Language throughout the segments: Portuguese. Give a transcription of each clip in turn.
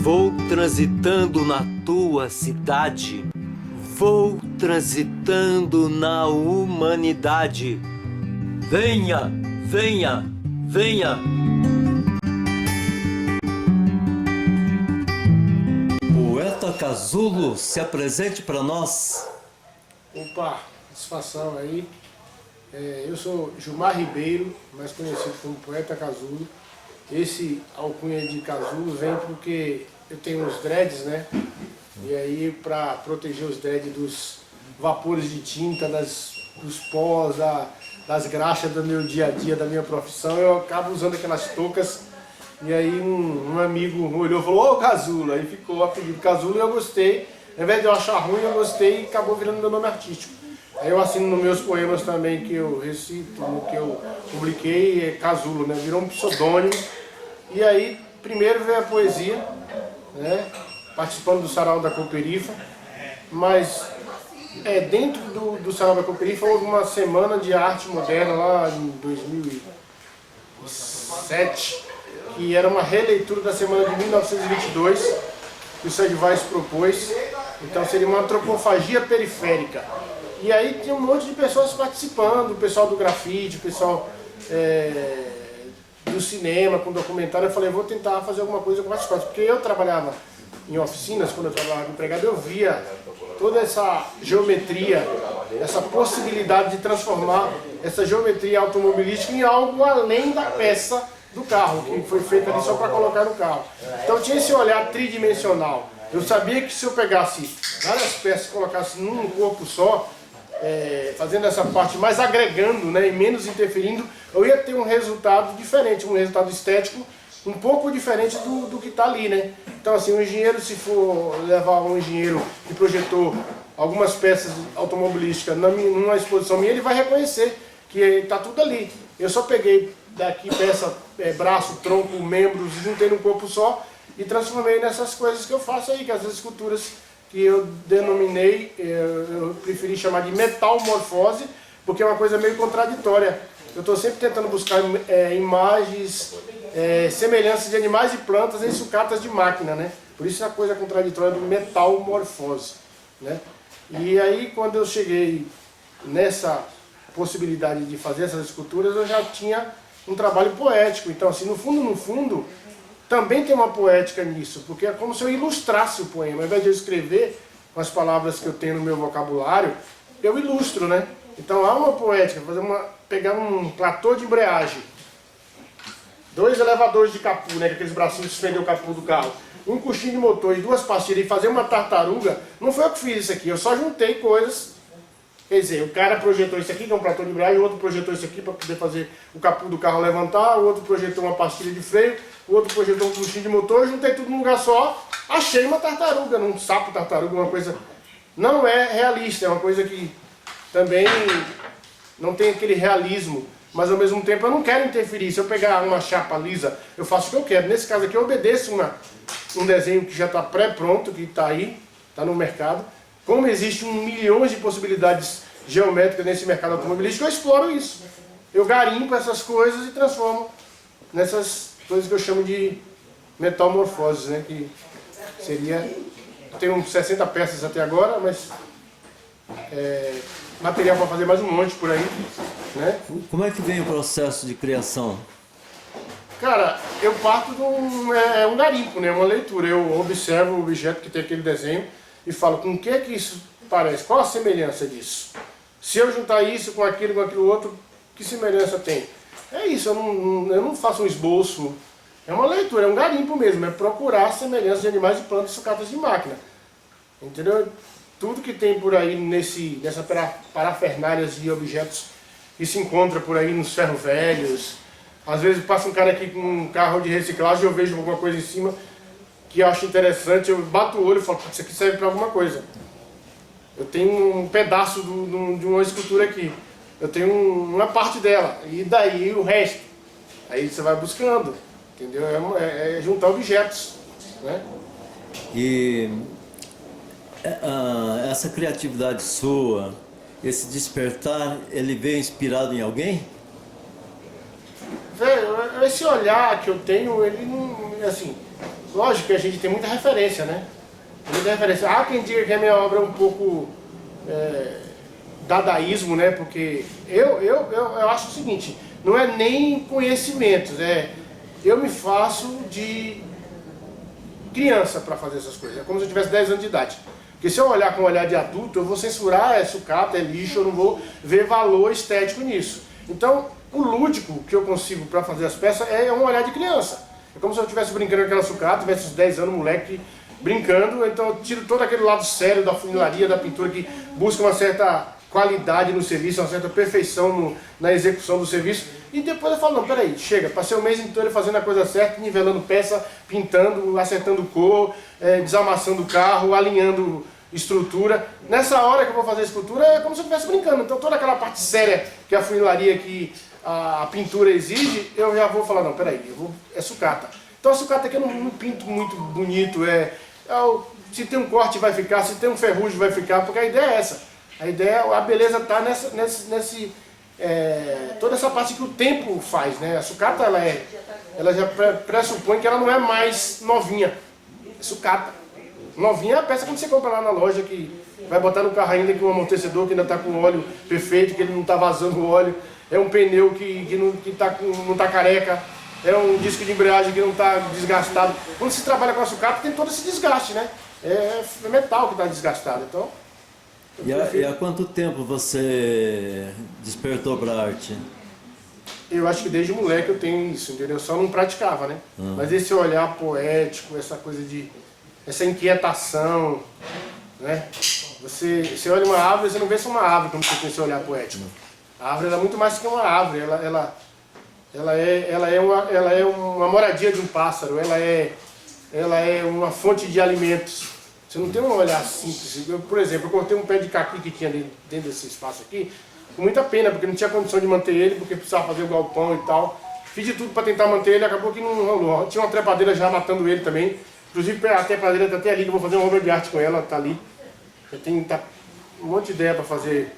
Vou transitando na tua cidade, vou transitando na humanidade. Venha, venha, venha. Poeta Casulo, se apresente para nós. Opa, satisfação aí. Eu sou Gilmar Ribeiro, mais conhecido como Poeta Casulo. Esse alcunha de Casulo vem porque eu tenho os dreads, né? E aí, para proteger os dreads dos vapores de tinta, dos pós, das graxas do meu dia a dia, da minha profissão, eu acabo usando aquelas toucas. E aí um amigo olhou e falou: ô Casulo, aí ficou o apelido Casulo e eu gostei. Ao invés de eu achar ruim, eu gostei e acabou virando meu nome artístico. Aí eu assino nos meus poemas também que eu recito, no que eu publiquei, é Casulo, né? Virou um pseudônimo. E aí, primeiro veio a poesia, né? Participando do Sarau da Cooperifa, mas dentro do Sarau da Cooperifa houve uma semana de arte moderna lá em 2007, que era uma releitura da semana de 1922, que o Sedvais propôs. Então seria uma antropofagia periférica. E aí tinha um monte de pessoas participando, o pessoal do grafite, o pessoal do cinema, com documentário. Eu falei, vou tentar fazer alguma coisa com as coisas, porque eu trabalhava em oficinas, quando eu trabalhava como empregado, eu via toda essa geometria, essa possibilidade de transformar essa geometria automobilística em algo além da peça do carro, que foi feita ali só para colocar no carro. Então tinha esse olhar tridimensional. Eu sabia que se eu pegasse várias peças e colocasse num corpo só, fazendo essa parte mais agregando, né, e menos interferindo, eu ia ter um resultado diferente, um resultado estético um pouco diferente do que está ali, né? Então assim, o engenheiro, se for levar um engenheiro que projetou algumas peças automobilísticas numa exposição minha, ele vai reconhecer que está tudo ali. Eu só peguei daqui peça, braço, tronco, membros, juntei num corpo só e transformei nessas coisas que eu faço aí, que essas esculturas que eu denominei, eu preferi chamar de metalmorfose, porque é uma coisa meio contraditória. Eu estou sempre tentando buscar imagens, semelhanças de animais e plantas em sucatas de máquina, né? Por isso a coisa contraditória do metalmorfose, né? E aí, quando eu cheguei nessa possibilidade de fazer essas esculturas, eu já tinha um trabalho poético. Então, assim, no fundo, também tem uma poética nisso, porque é como se eu ilustrasse o poema. Ao invés de eu escrever com as palavras que eu tenho no meu vocabulário, eu ilustro, né? Então há uma poética, pegar um platô de embreagem, 2 elevadores de capô, né, aqueles bracinhos que prendem o capô do carro, um coxinho de motor e 2 pastilhas e fazer uma tartaruga. Não foi eu que fiz isso aqui, eu só juntei coisas. Quer dizer, o cara projetou isso aqui, que é um platô de embreagem, o outro projetou isso aqui para poder fazer o capô do carro levantar, o outro projetou uma pastilha de freio, o outro projetou um coxinho de motor, eu juntei tudo num lugar só, achei uma tartaruga, um sapo tartaruga, uma coisa... Não é realista, é uma coisa que também não tem aquele realismo, mas ao mesmo tempo eu não quero interferir. Se eu pegar uma chapa lisa, eu faço o que eu quero. Nesse caso aqui eu obedeço um desenho que já está pré-pronto, que está aí, está no mercado. Como existem milhões de possibilidades geométricas nesse mercado automobilístico, eu exploro isso. Eu garimpo essas coisas e transformo nessas coisas que eu chamo de metamorfoses, né? Que seria... Tenho 60 peças até agora, mas material para fazer mais um monte por aí, né? Como é que vem o processo de criação? Cara, eu parto de um garimpo, né? Uma leitura. Eu observo o objeto que tem aquele desenho e falo com o que isso parece, qual a semelhança disso? Se eu juntar isso com aquilo outro, que semelhança tem? É isso, eu não faço um esboço, é uma leitura, é um garimpo mesmo, é procurar semelhanças de animais e plantas e sucatas de máquina. Entendeu? Tudo que tem por aí nessa parafernália de objetos que se encontra por aí nos ferros velhos. Às vezes passa um cara aqui com um carro de reciclagem e eu vejo alguma coisa em cima que eu acho interessante, eu bato o olho e falo, isso aqui serve para alguma coisa. Eu tenho um pedaço de uma escultura aqui, eu tenho uma parte dela, e daí o resto. Aí você vai buscando, entendeu? É juntar objetos, né? E essa criatividade sua, esse despertar, ele veio inspirado em alguém? Velho, esse olhar que eu tenho, ele não, assim, lógico que a gente tem muita referência, né? Muita referência. Há quem diga que a minha obra é um pouco dadaísmo, né? Porque eu acho o seguinte, não é nem conhecimentos, eu me faço de criança para fazer essas coisas. É como se eu tivesse 10 anos de idade. Porque se eu olhar com um olhar de adulto, eu vou censurar, é sucata, é lixo, eu não vou ver valor estético nisso. Então, o lúdico que eu consigo para fazer as peças é um olhar de criança. É como se eu estivesse brincando com aquela sucata, tivesse uns 10 anos, moleque, brincando, então eu tiro todo aquele lado sério da funilaria, da pintura, que busca uma certa qualidade no serviço, uma certa perfeição na execução do serviço, e depois eu falo, não, peraí, chega, passei o mês inteiro fazendo a coisa certa, nivelando peça, pintando, acertando cor, desamassando o carro, alinhando estrutura. Nessa hora que eu vou fazer a escultura é como se eu estivesse brincando, então toda aquela parte séria que a funilaria, que a pintura exige, eu já vou falar, não, peraí, é sucata. Então a sucata aqui eu não pinto muito bonito, se tem um corte vai ficar, se tem um ferrugem vai ficar, porque a ideia é essa. A ideia, a beleza está toda essa parte que o tempo faz, né? A sucata, ela já pressupõe que ela não é mais novinha. É sucata. Novinha é a peça quando você compra lá na loja, que vai botar no carro ainda com um amortecedor que ainda está com o óleo perfeito, que ele não está vazando o óleo. É um pneu que não está careca. É um disco de embreagem que não está desgastado. Quando se trabalha com a sucata tem todo esse desgaste, né? É metal que está desgastado. Então, E há quanto tempo você despertou para a arte? eu acho que desde moleque eu tenho isso, entendeu? Eu só não praticava, né? Mas esse olhar poético, essa coisa essa inquietação, né? Você olha uma árvore, você não vê só uma árvore quando você tem esse olhar poético. A árvore é muito mais do que uma árvore, ela é uma moradia de um pássaro, ela é uma fonte de alimentos. Você não tem um olhar simples. Por exemplo, eu cortei um pé de caqui que tinha dentro desse espaço aqui, com muita pena, porque não tinha condição de manter ele, porque precisava fazer o galpão e tal. Fiz de tudo para tentar manter ele, acabou que não rolou. Tinha uma trepadeira já matando ele também. Inclusive a trepadeira está até ali, que eu vou fazer uma obra de arte com ela, está ali. Eu tenho um monte de ideia para fazer,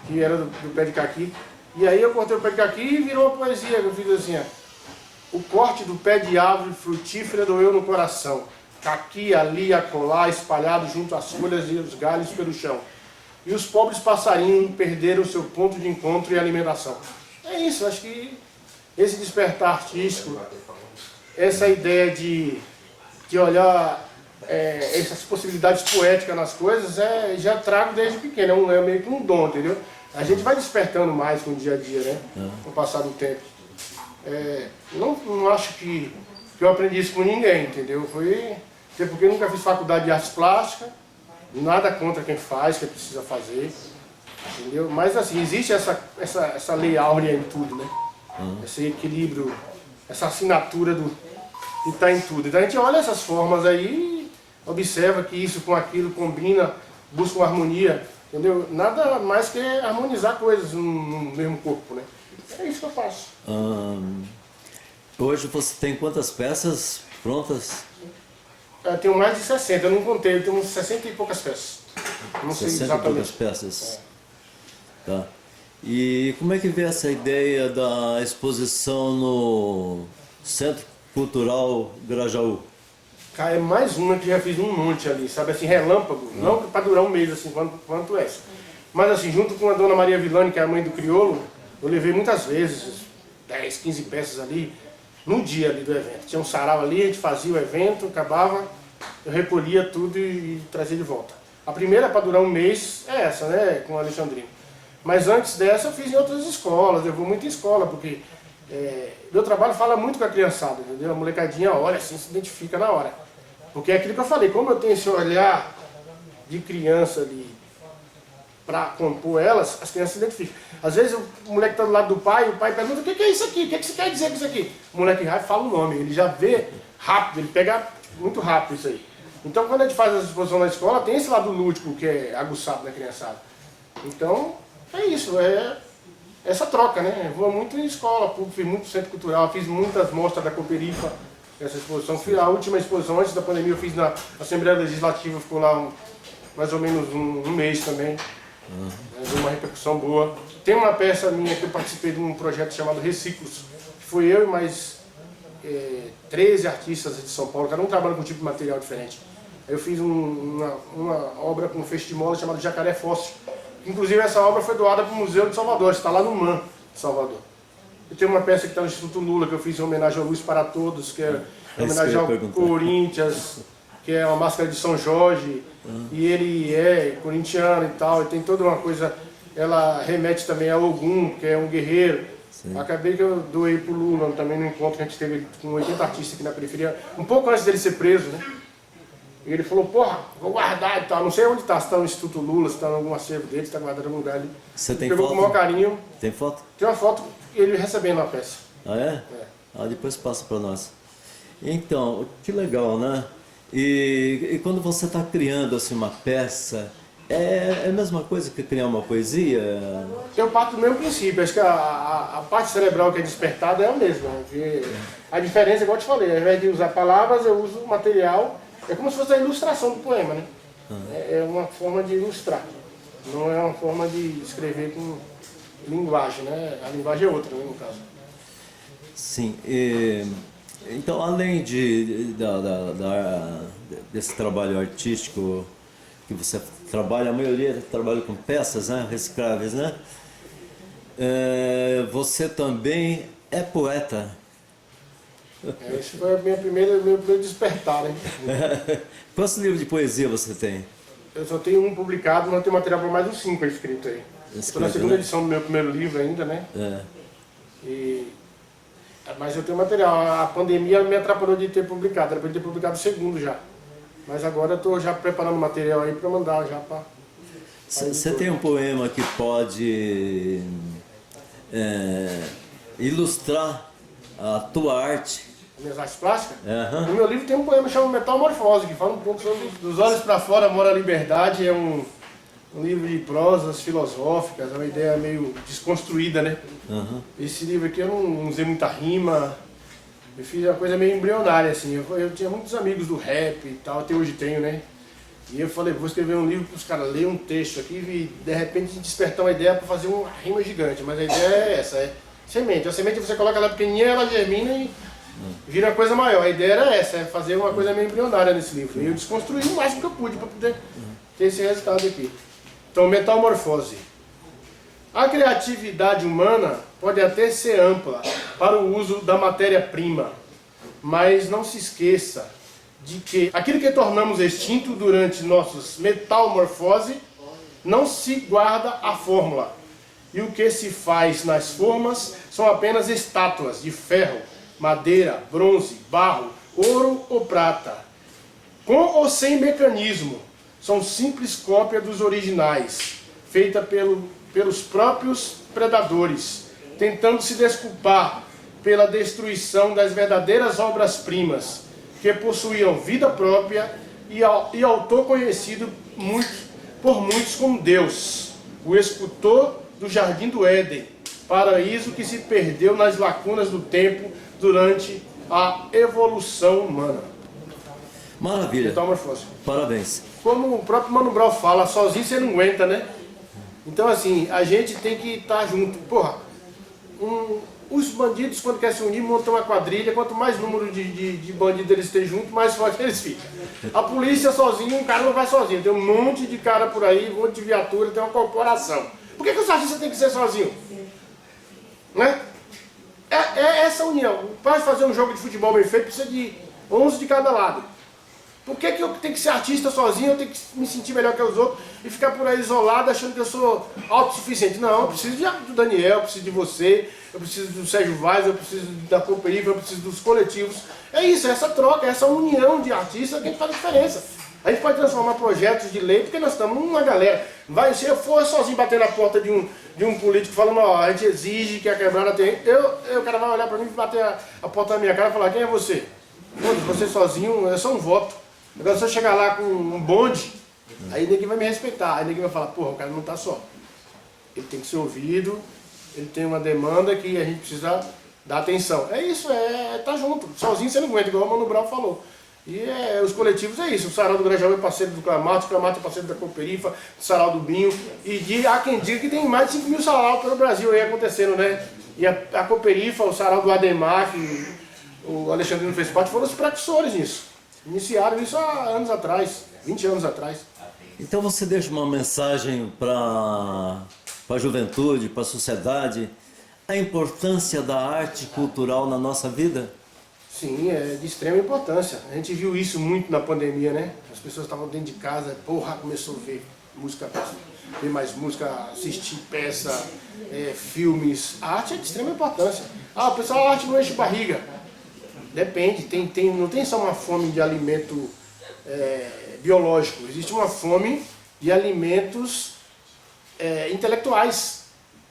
que era do pé de caqui. E aí eu cortei o pé de caqui e virou uma poesia, que eu fiz assim, ó. O corte do pé de árvore frutífera doeu no coração. Aqui, ali, acolá, espalhado junto às folhas e os galhos pelo chão. E os pobres passarinhos perderam seu ponto de encontro e alimentação. É isso, acho que esse despertar artístico, essa ideia de olhar essas possibilidades poéticas nas coisas, já trago desde pequeno, é meio que um dom, entendeu? A gente vai despertando mais com o dia a dia, né? Com o passar do tempo. Não acho que eu aprendi isso com ninguém, entendeu? Até porque eu nunca fiz faculdade de artes plásticas, nada contra quem faz, quem precisa fazer, entendeu? Mas assim, existe essa lei áurea em tudo, né? Esse equilíbrio, essa assinatura que está em tudo. Então a gente olha essas formas aí, observa que isso com aquilo combina, busca uma harmonia, entendeu? Nada mais que harmonizar coisas no mesmo corpo, né? É isso que eu faço. Hoje você tem quantas peças prontas? Eu tenho mais de 60, eu não contei, eu tenho uns 60 e poucas peças. Eu não sei 60 e exatamente. poucas peças. Tá. E como é que vê essa ideia da exposição no Centro Cultural Grajaú? Cara, é mais uma que já fiz um monte ali, sabe, assim, relâmpago, não para durar um mês, assim, quanto essa. Mas assim, junto com a dona Maria Villani, que é a mãe do crioulo, eu levei muitas vezes, 10, 15 peças ali, no dia ali do evento. Tinha um sarau ali, a gente fazia o evento, acabava, eu recolhia tudo e trazia de volta. A primeira para durar um mês é essa, né, com o Alexandrino. Mas antes dessa eu fiz em outras escolas, eu vou muito em escola, porque meu trabalho fala muito com a criançada, entendeu? A molecadinha olha assim, se identifica na hora. Porque é aquilo que eu falei, como eu tenho esse olhar de criança ali para compor elas, as crianças se identificam. Às vezes o moleque está do lado do pai, o pai pergunta: o que é isso aqui? O que você quer dizer com isso aqui? O moleque vai e fala o nome, ele já vê rápido, ele pega muito rápido isso aí. Então quando a gente faz a exposição na escola, tem esse lado lúdico que é aguçado na criançada. Então é isso, essa troca, né? Eu vou muito em escola, fiz muito centro cultural, fiz muitas mostras da Cooperifa, essa exposição. Fiz a última exposição antes da pandemia, eu fiz na Assembleia Legislativa, ficou lá mais ou menos um mês também. Deu uma repercussão boa. Tem uma peça minha que eu participei de um projeto chamado Reciclos, que foi eu e mais 13 artistas de São Paulo, cada um trabalha com um tipo de material diferente. Eu fiz uma obra com um feixe de mola chamado Jacaré Fóssil. Inclusive essa obra foi doada para o Museu de Salvador, está lá no MAN de Salvador. Eu tenho uma peça que está no Instituto Lula, que eu fiz em homenagem ao Luz para Todos, que é em homenagem ao Corinthians, que é uma máscara de São Jorge, e ele é corintiano e tal, e tem toda uma coisa, ela remete também a Ogum, que é um guerreiro. Sim. Acabei que eu doei pro Lula também no encontro que a gente teve com 80 artistas aqui na periferia, um pouco antes dele ser preso, né? E ele falou, porra, vou guardar e tal, não sei onde está, se está no Instituto Lula, se está em algum acervo dele, se está guardado em algum lugar ali. Você tem pegou foto? Com o maior carinho. Tem foto? Tem uma foto, ele recebendo a peça. Ah, é? Ah, depois passa para nós. Então, que legal, né? E quando você está criando assim, uma peça, é a mesma coisa que criar uma poesia? Eu parto do mesmo princípio, acho que a parte cerebral que é despertada é a mesma. A diferença, igual eu te falei, ao invés de usar palavras, eu uso material, é como se fosse a ilustração do poema, né? É uma forma de ilustrar, não é uma forma de escrever com linguagem, né? A linguagem é outra, né, no caso. Sim, então além desse trabalho artístico que você trabalha, a maioria trabalha com peças, né, recicláveis, né? Você também é poeta. Esse foi meu primeiro despertar, né? Quantos livros de poesia você tem? Eu só tenho um publicado, mas eu tenho material para mais uns 5 escrito aí. Estou na segunda edição do meu primeiro livro ainda, né? Mas eu tenho material. A pandemia me atrapalhou de ter publicado, era para eu ter publicado o segundo já. Mas agora eu estou já preparando material aí para mandar já para... Você tem um poema que pode ilustrar a tua arte? Minhas artes plásticas? No meu livro tem um poema chamado Metamorfose, que fala um pouco sobre dos olhos para fora mora a liberdade. É um livro de prosas filosóficas, é uma ideia meio desconstruída, né? Esse livro aqui eu não usei muita rima, eu fiz uma coisa meio embrionária, assim. Eu tinha muitos amigos do rap e tal, até hoje tenho, né? E eu falei, vou escrever um livro para os caras lerem um texto aqui e de repente despertar uma ideia para fazer uma rima gigante. Mas a ideia é essa, é semente. A semente você coloca ela pequenininha, ela germina e vira uma coisa maior. A ideia era essa, é fazer uma coisa meio embrionária nesse livro. E eu desconstruí o máximo que eu pude para poder ter esse resultado aqui. Então, metamorfose. A criatividade humana pode até ser ampla para o uso da matéria-prima, mas não se esqueça de que aquilo que tornamos extinto durante nossas metamorfose não se guarda a fórmula. E o que se faz nas formas são apenas estátuas de ferro, madeira, bronze, barro, ouro ou prata. Com ou sem mecanismo, são simples cópia dos originais, feita pelos próprios predadores, tentando se desculpar pela destruição das verdadeiras obras-primas, que possuíam vida própria e autor conhecido por muitos como Deus, o escultor do Jardim do Éden, paraíso que se perdeu nas lacunas do tempo durante a evolução humana. Maravilha. Metamorfose. Parabéns. Como o próprio Mano Brown fala, sozinho você não aguenta, né? Então assim, a gente tem que estar junto. Porra, os bandidos quando querem se unir montam uma quadrilha, quanto mais número de bandidos eles têm junto, mais forte eles ficam. A polícia sozinho, um cara não vai sozinho, tem um monte de cara por aí, um monte de viatura, tem uma corporação. Por que os artistas têm que ser sozinhos? Né? É essa união. Para fazer um jogo de futebol bem feito, precisa de 11 de cada lado. Por que eu tenho que ser artista sozinho, eu tenho que me sentir melhor que os outros e ficar por aí isolado achando que eu sou autossuficiente? Não, eu preciso do Daniel, eu preciso de você, eu preciso do Sérgio Vaz, eu preciso da Cooperifa, eu preciso dos coletivos. É isso, é essa troca, é essa união de artistas que faz a diferença. A gente pode transformar projetos de lei, porque nós estamos uma galera. Se eu for sozinho bater na porta de um político falando, ó, a gente exige que a quebrada tenha... O cara vai olhar para mim e bater a porta na minha cara e falar, quem é você? Você sozinho, é só um voto. Agora se eu chegar lá com um bonde, aí ninguém vai me respeitar, aí ninguém vai falar, porra, o cara não está só. Ele tem que ser ouvido, ele tem uma demanda que a gente precisa dar atenção. É isso, tá junto. Sozinho você não aguenta, igual o Mano Brown falou. E os coletivos é isso, o Sarau do Grajaú é parceiro do Clamato, o Clamato é parceiro da Cooperifa, do Sarau do Binho, e há quem diga que tem mais de 5 mil Sarau pelo Brasil aí acontecendo, né? E a Cooperifa, o Sarau do Ademar, o Alexandre não fez parte, foram os precursores nisso. Iniciaram isso há anos atrás, 20 anos atrás. Então você deixa uma mensagem para a juventude, para a sociedade, a importância da arte cultural na nossa vida? Sim, é de extrema importância. A gente viu isso muito na pandemia, né? As pessoas estavam dentro de casa, porra, começou a ver música, ver mais música, assistir peça, filmes. A arte é de extrema importância. Ah, o pessoal, a arte não enche barriga. Depende, não tem só uma fome de alimento biológico, existe uma fome de alimentos intelectuais,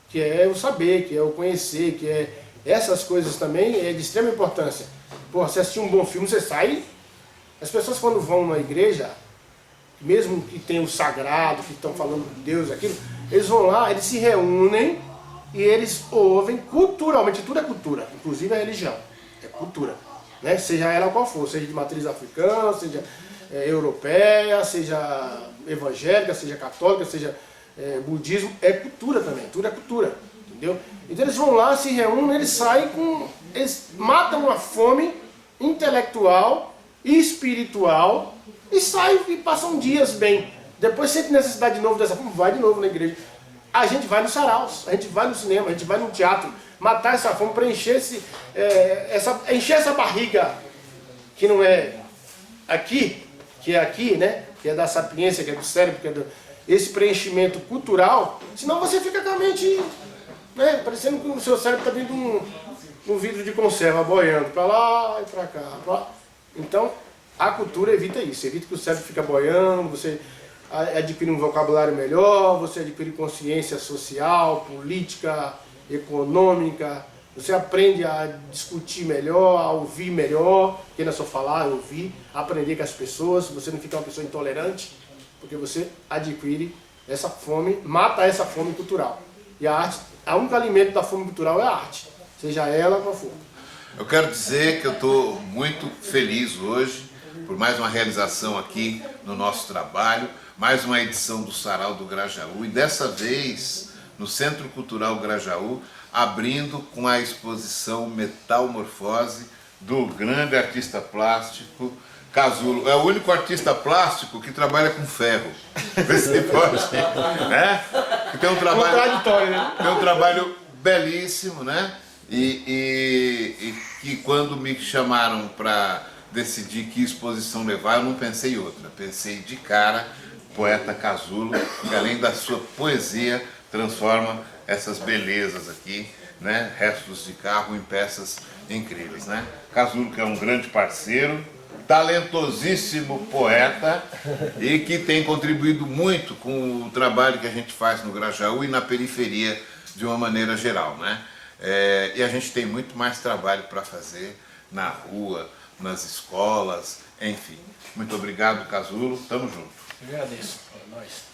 que é o saber, que é o conhecer, que é essas coisas também é de extrema importância. Pô, você assistir um bom filme, você sai. As pessoas quando vão na igreja, mesmo que tem o sagrado, que estão falando de Deus, aquilo, eles vão lá, eles se reúnem e eles ouvem culturalmente, tudo é cultura, inclusive a religião, é cultura, né? Seja ela qual for, seja de matriz africana, seja europeia, seja evangélica, seja católica, seja budismo, é cultura também, tudo é cultura, entendeu? Então eles vão lá, se reúnem, eles saem eles matam uma fome intelectual e espiritual e saem e passam dias bem. Depois sente necessidade de novo dessa fome, vai de novo na igreja. A gente vai nos saraus, a gente vai no cinema, a gente vai no teatro, matar essa fome para encher encher essa barriga que não é aqui, que é aqui, né? Que é da sapiência, que é do cérebro, que é esse preenchimento cultural, senão você fica com a mente, né, parecendo que o seu cérebro está dentro de um vidro de conserva, boiando para lá e para cá. Pra lá. Então, a cultura evita isso, evita que o cérebro fica boiando, você adquire um vocabulário melhor, você adquire consciência social, política, econômica, você aprende a discutir melhor, a ouvir melhor, que não é só falar, é ouvir, aprender com as pessoas, você não fica uma pessoa intolerante, porque você adquire essa fome, mata essa fome cultural. E a arte, o único alimento da fome cultural é a arte, seja ela qual for. Eu quero dizer que eu estou muito feliz hoje por mais uma realização aqui no nosso trabalho, mais uma edição do Sarau do Grajaú, e dessa vez no Centro Cultural Grajaú, abrindo com a exposição Metalmorfose do grande artista plástico Casulo. É o único artista plástico que trabalha com ferro. Vê se pode, né? Que tem um trabalho, contraditório, né? Tem um trabalho belíssimo, né? E que quando me chamaram para decidir que exposição levar, eu não pensei em outra. Pensei de cara, poeta Casulo, que além da sua poesia, transforma essas belezas aqui, né? Restos de carro em peças incríveis, né? Casulo, que é um grande parceiro, talentosíssimo poeta e que tem contribuído muito com o trabalho que a gente faz no Grajaú e na periferia de uma maneira geral, né? E a gente tem muito mais trabalho para fazer na rua, nas escolas, enfim. Muito obrigado, Casulo. Tamo junto. Eu agradeço. É nóis.